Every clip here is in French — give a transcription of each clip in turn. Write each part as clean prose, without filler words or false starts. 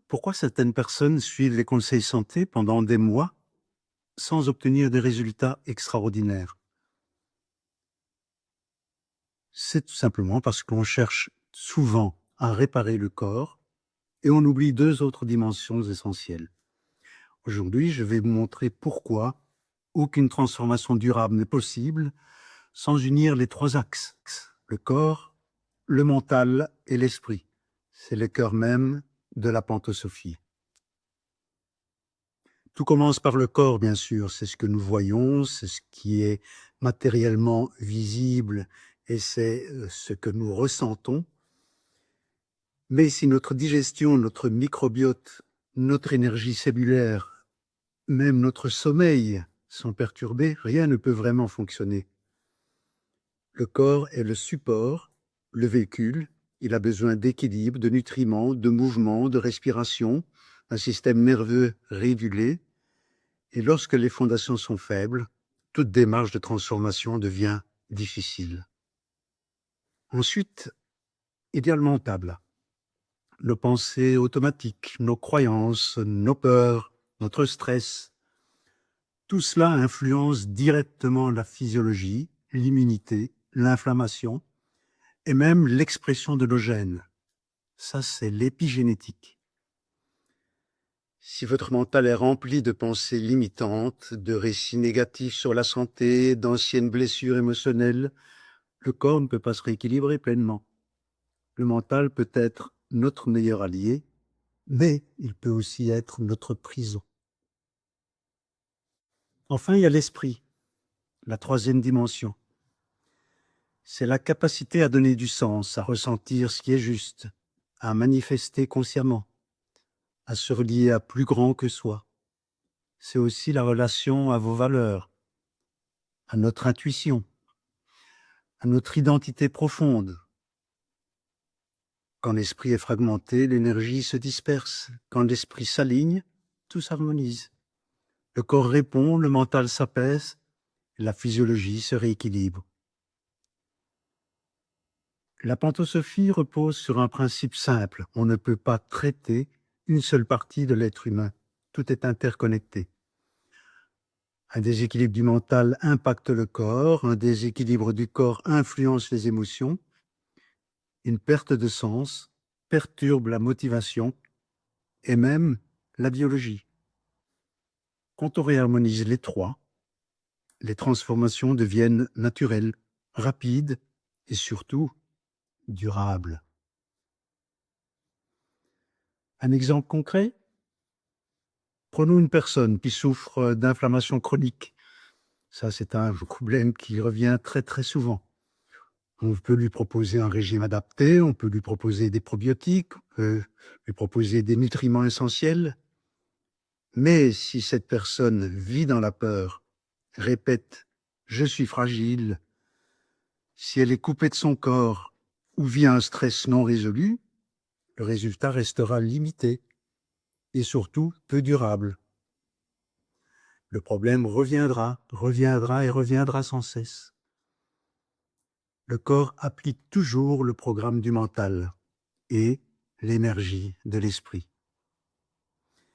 Pourquoi certaines personnes suivent les conseils santé pendant des mois sans obtenir des résultats extraordinaires? C'est tout simplement parce qu'on cherche souvent à réparer le corps et on oublie deux autres dimensions essentielles. Aujourd'hui, je vais vous montrer pourquoi aucune transformation durable n'est possible sans unir les trois axes, le corps, le mental et l'esprit. C'est le cœur même de la pantosophie. Tout commence par le corps, bien sûr, c'est ce que nous voyons, c'est ce qui est matériellement visible et c'est ce que nous ressentons. Mais si notre digestion, notre microbiote, notre énergie cellulaire, même notre sommeil sont perturbés, rien ne peut vraiment fonctionner. Le corps est le support, le véhicule, il a besoin d'équilibre, de nutriments, de mouvements, de respiration, un système nerveux régulé. Et lorsque les fondations sont faibles, toute démarche de transformation devient difficile. Ensuite, il y a le mental, nos pensées automatiques, nos croyances, nos peurs, notre stress. Tout cela influence directement la physiologie, l'immunité, l'inflammation et même l'expression de nos gènes. Ça, c'est l'épigénétique. Si votre mental est rempli de pensées limitantes, de récits négatifs sur la santé, d'anciennes blessures émotionnelles, le corps ne peut pas se rééquilibrer pleinement. Le mental peut être notre meilleur allié, mais il peut aussi être notre prison. Enfin, il y a l'esprit, la troisième dimension. C'est la capacité à donner du sens, à ressentir ce qui est juste, à manifester consciemment, à se relier à plus grand que soi. C'est aussi la relation à vos valeurs, à notre intuition, à notre identité profonde. Quand l'esprit est fragmenté, l'énergie se disperse. Quand l'esprit s'aligne, tout s'harmonise. Le corps répond, le mental s'apaise, la physiologie se rééquilibre. La pantosophie repose sur un principe simple. On ne peut pas traiter une seule partie de l'être humain. Tout est interconnecté. Un déséquilibre du mental impacte le corps, un déséquilibre du corps influence les émotions, une perte de sens perturbe la motivation et même la biologie. Quand on réharmonise les trois, les transformations deviennent naturelles, rapides et surtout durables. Un exemple concret? Prenons une personne qui souffre d'inflammation chronique. Ça, c'est un problème qui revient très très souvent. On peut lui proposer un régime adapté, on peut lui proposer des probiotiques, on peut lui proposer des nutriments essentiels. Mais si cette personne vit dans la peur, répète « je suis fragile », si elle est coupée de son corps ou vit un stress non résolu, le résultat restera limité et surtout peu durable. Le problème reviendra, reviendra et reviendra sans cesse. Le corps applique toujours le programme du mental et l'énergie de l'esprit.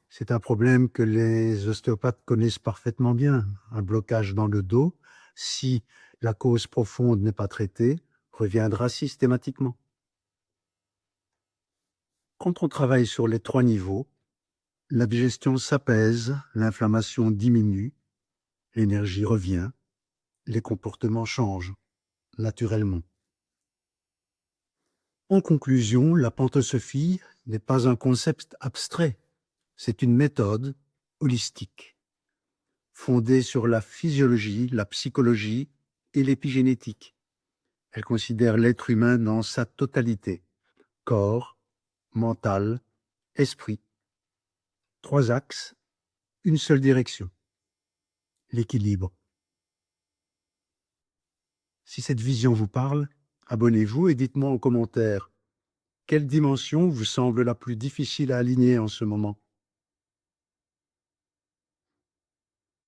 C'est un problème que les ostéopathes connaissent parfaitement bien. Un blocage dans le dos, si la cause profonde n'est pas traitée, reviendra systématiquement. Quand on travaille sur les trois niveaux, la digestion s'apaise, l'inflammation diminue, l'énergie revient, les comportements changent naturellement. En conclusion, la pantosophie n'est pas un concept abstrait, c'est une méthode holistique, fondée sur la physiologie, la psychologie et l'épigénétique. Elle considère l'être humain dans sa totalité, corps, mental, esprit. Trois axes, une seule direction, l'équilibre. Si cette vision vous parle, abonnez-vous et dites-moi en commentaire quelle dimension vous semble la plus difficile à aligner en ce moment.